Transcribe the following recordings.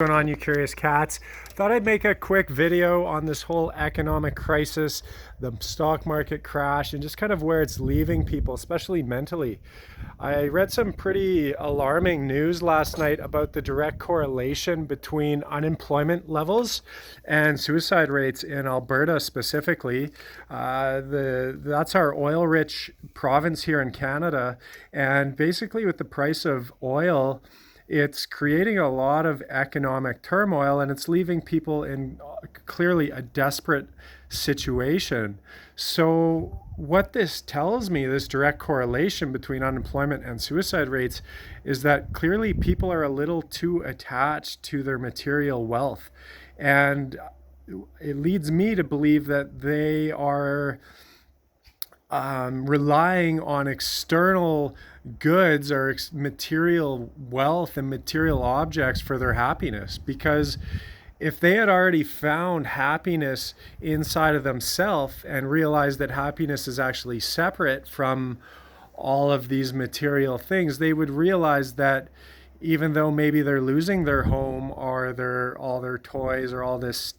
Going on, you curious cats? Thought I'd make a quick video on this whole economic crisis, the stock market crash, and just kind of where it's leaving people, especially mentally. I read some pretty alarming news last night about the direct correlation between unemployment levels and suicide rates in Alberta specifically. That's our oil-rich province here in Canada, and basically with the price of oil, it's creating a lot of economic turmoil, and it's leaving people in clearly a desperate situation. So what this tells me, this direct correlation between unemployment and suicide rates, is that clearly people are a little too attached to their material wealth. And it leads me to believe that they are relying on external goods or material wealth and material objects for their happiness. Because if they had already found happiness inside of themselves and realized that happiness is actually separate from all of these material things, they would realize that even though maybe they're losing their home or all their toys or all this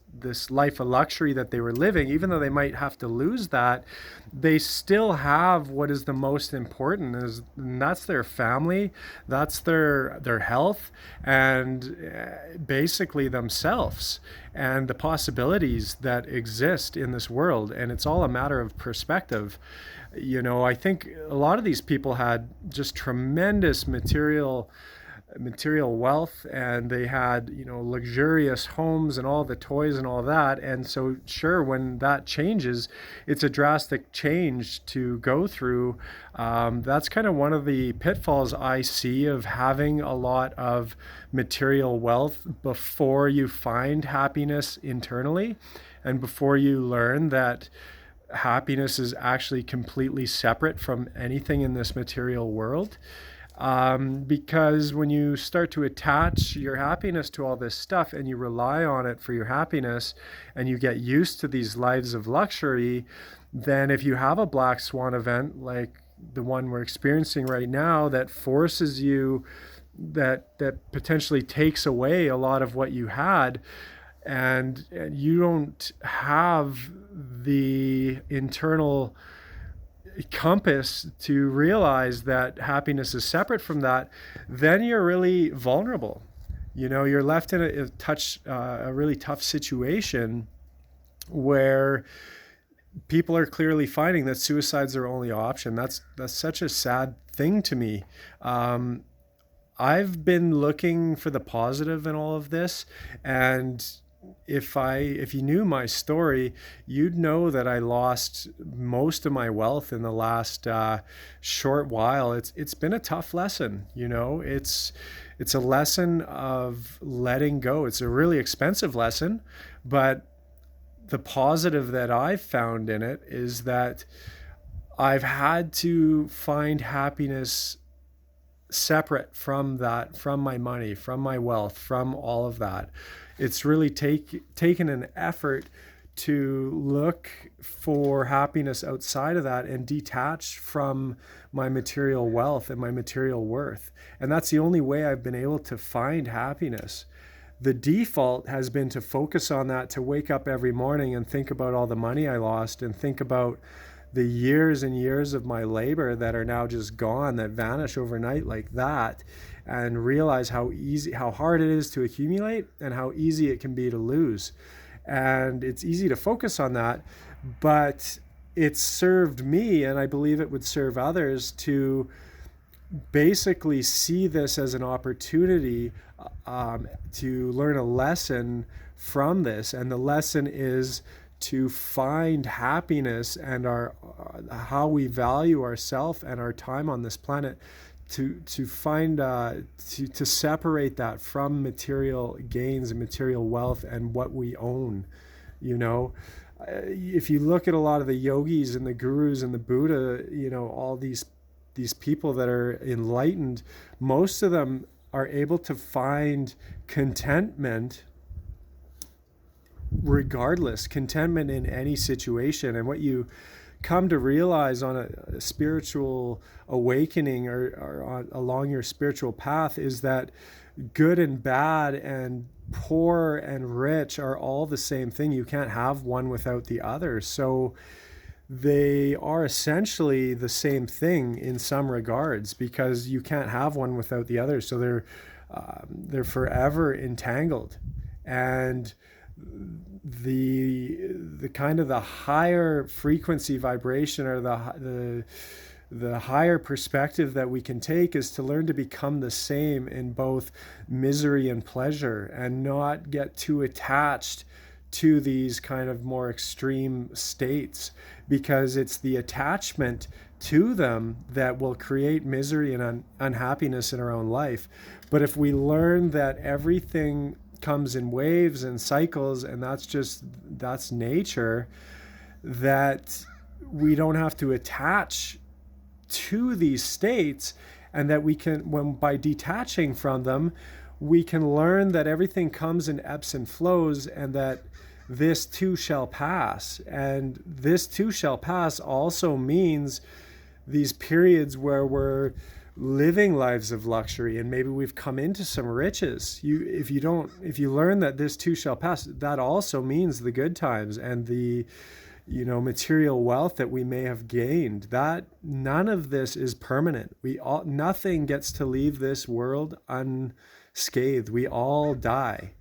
life of luxury that they were living, even though they might have to lose that, they still have what is the most important, and that's their family, that's their health, and basically themselves and the possibilities that exist in this world. And it's all a matter of perspective. I think a lot of these people had just tremendous material wealth, and they had luxurious homes and all the toys and all that. And so sure, when that changes, it's a drastic change to go through. That's kind of one of the pitfalls I see of having a lot of material wealth before you find happiness internally, and before you learn that happiness is actually completely separate from anything in this material world. Because when you start to attach your happiness to all this stuff and you rely on it for your happiness, and you get used to these lives of luxury, then if you have a black swan event like the one we're experiencing right now that forces you, that potentially takes away a lot of what you had, and you don't have the internal compass to realize that happiness is separate from that, then you're really vulnerable. You're left in a really tough situation where people are clearly finding that suicide's their only option. That's such a sad thing to me. I've been looking for the positive in all of this, and if you knew my story, you'd know that I lost most of my wealth in the last short while. It's been a tough lesson. It's a lesson of letting go. It's a really expensive lesson, but the positive that I've found in it is that I've had to find happiness separate from that, from my money, from my wealth, from all of that. It's really taken an effort to look for happiness outside of that and detach from my material wealth and my material worth. And that's the only way I've been able to find happiness. The default has been to focus on that, to wake up every morning and think about all the money I lost, and think about the years and years of my labor that are now just gone, that vanish overnight like that, and realize how hard it is to accumulate and how easy it can be to lose. And it's easy to focus on that, but it's served me, and I believe it would serve others, to basically see this as an opportunity to learn a lesson from this. And the lesson is to find happiness and how we value ourselves and our time on this planet, to find to separate that from material gains and material wealth and what we own. If you look at a lot of the yogis and the gurus and the Buddha, all these people that are enlightened, most of them are able to find contentment regardless, contentment in any situation. And what you come to realize on a spiritual awakening along your spiritual path is that good and bad and poor and rich are all the same thing. You can't have one without the other. So they are essentially the same thing in some regards, because you can't have one without the other. So they're forever entangled. And the kind of the higher frequency vibration, or the higher perspective that we can take, is to learn to become the same in both misery and pleasure, and not get too attached to these kind of more extreme states, because it's the attachment to them that will create misery and unhappiness in our own life. But if we learn that everything comes in waves and cycles, and that's nature, that we don't have to attach to these states, and that we can, when by detaching from them, we can learn that everything comes in ebbs and flows, and that this too shall pass. And this too shall pass also means these periods where we're living lives of luxury, and maybe we've come into some riches. If you learn that this too shall pass, that also means the good times and the material wealth that we may have gained, that none of this is permanent. Nothing gets to leave this world unscathed. We all die.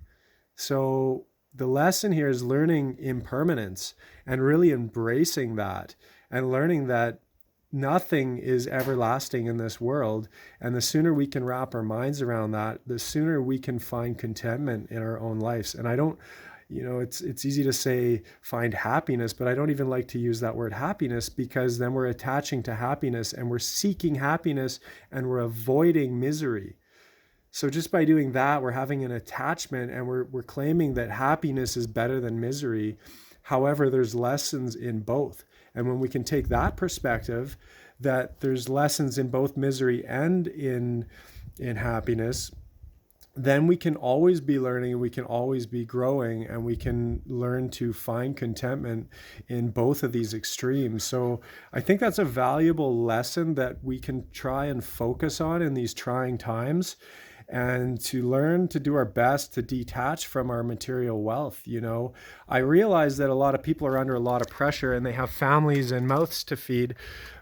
So the lesson here is learning impermanence and really embracing that, and learning that nothing is everlasting in this world. And the sooner we can wrap our minds around that, the sooner we can find contentment in our own lives. And I don't, it's easy to say find happiness, but I don't even like to use that word happiness, because then we're attaching to happiness, and we're seeking happiness, and we're avoiding misery. So just by doing that, we're having an attachment, and we're claiming that happiness is better than misery. However, there's lessons in both. And when we can take that perspective, that there's lessons in both misery and in happiness, then we can always be learning, and we can always be growing, and we can learn to find contentment in both of these extremes. So I think that's a valuable lesson that we can try and focus on in these trying times, and to learn to do our best to detach from our material wealth. I realize that a lot of people are under a lot of pressure, and they have families and mouths to feed,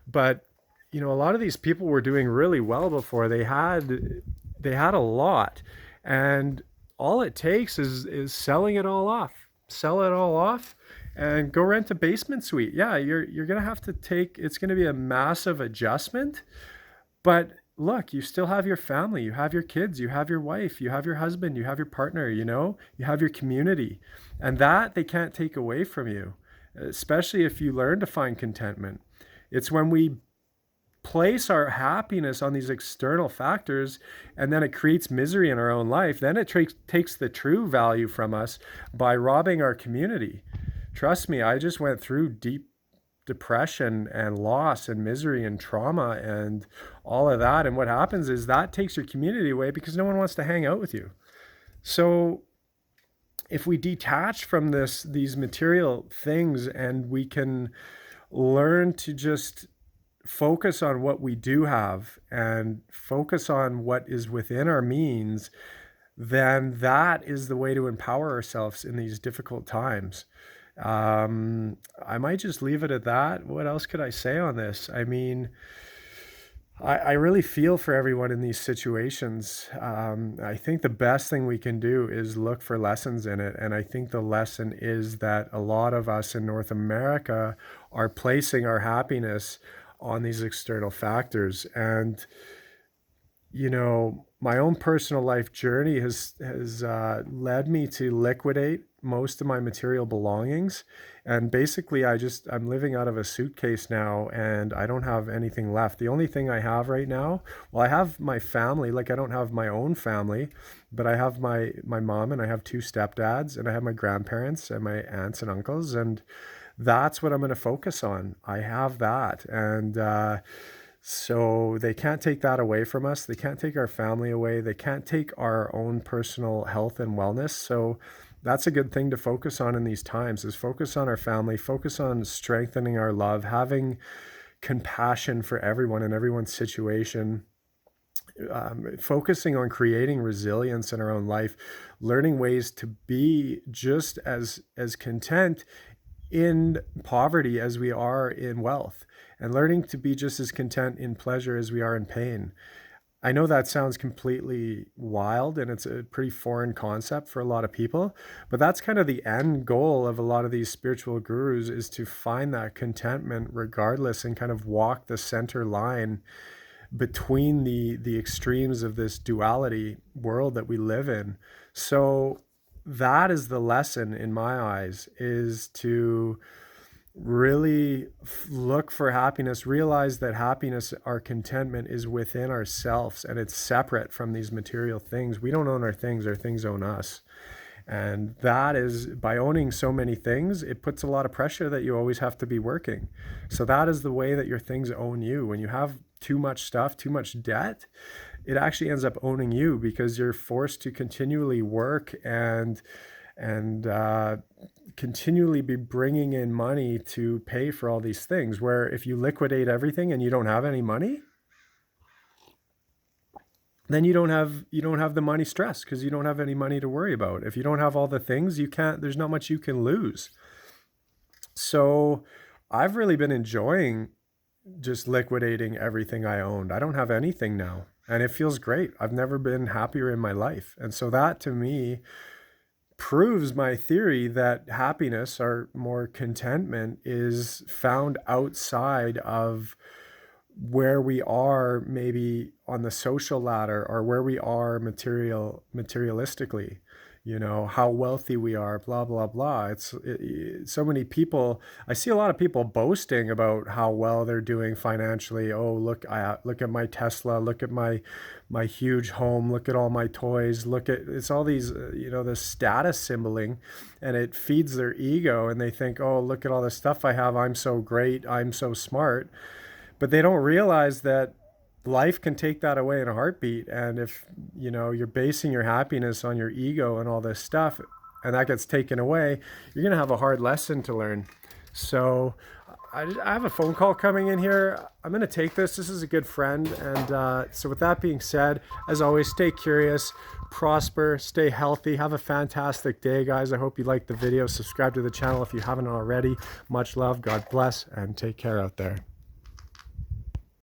but a lot of these people were doing really well before. They had a lot, and all it takes is selling it all off. Sell it all off and go rent a basement suite. Yeah, you're going to have to it's going to be a massive adjustment, but look, you still have your family, you have your kids, you have your wife, you have your husband, you have your partner, you have your community, and that they can't take away from you, especially if you learn to find contentment. It's when we place our happiness on these external factors, and then it creates misery in our own life, then it takes the true value from us by robbing our community. Trust me, I just went through deep depression and loss and misery and trauma and all of that. And what happens is that takes your community away, because no one wants to hang out with you. So if we detach from these material things, and we can learn to just focus on what we do have, and focus on what is within our means, then that is the way to empower ourselves in these difficult times. I might just leave it at that. What else could I say on this? I mean, I really feel for everyone in these situations. I think the best thing we can do is look for lessons in it. And I think the lesson is that a lot of us in North America are placing our happiness on these external factors. And my own personal life journey has led me to liquidate most of my material belongings. And basically I'm living out of a suitcase now, and I don't have anything left. The only thing I have right now, well, I have my family. Like, I don't have my own family, but I have my mom, and I have two stepdads, and I have my grandparents and my aunts and uncles, and that's what I'm going to focus on. I have that. And So they can't take that away from us. They can't take our family away. They can't take our own personal health and wellness. So that's a good thing to focus on in these times, is focus on our family, focus on strengthening our love, having compassion for everyone and everyone's situation, focusing on creating resilience in our own life, learning ways to be just as content in poverty as we are in wealth, and learning to be just as content in pleasure as we are in pain. I know that sounds completely wild and it's a pretty foreign concept for a lot of people, but that's kind of the end goal of a lot of these spiritual gurus, is to find that contentment regardless and kind of walk the center line between the extremes of this duality world that we live in. So that is the lesson in my eyes, is to really look for happiness, realize that happiness, our contentment, is within ourselves and it's separate from these material things. We don't own our things own us. And that is, by owning so many things, it puts a lot of pressure that you always have to be working. So that is the way that your things own you. When you have too much stuff, too much debt, it actually ends up owning you, because you're forced to continually work and continually be bringing in money to pay for all these things. Where if you liquidate everything and you don't have any money, then you don't have the money stress, because you don't have any money to worry about. If you don't have all the things, there's not much you can lose. So I've really been enjoying just liquidating everything I owned. I don't have anything now, and it feels great. I've never been happier in my life. And so that, to me, proves my theory that happiness, or more contentment, is found outside of where we are, maybe on the social ladder, or where we are materialistically, how wealthy we are, blah blah blah. So many people, I see a lot of people boasting about how well they're doing financially. Oh, look at my Tesla, look at my huge home, look at all my toys, it's all these the status symboling, and it feeds their ego, and they think, oh, look at all the stuff I have, I'm so great, I'm so smart. But they don't realize that life can take that away in a heartbeat. And if you're basing your happiness on your ego and all this stuff, and that gets taken away, you're going to have a hard lesson to learn. So I have a phone call coming in here. I'm going to take this. This is a good friend. And so with that being said, as always, stay curious, prosper, stay healthy. Have a fantastic day, guys. I hope you liked the video. Subscribe to the channel if you haven't already. Much love. God bless, and take care out there.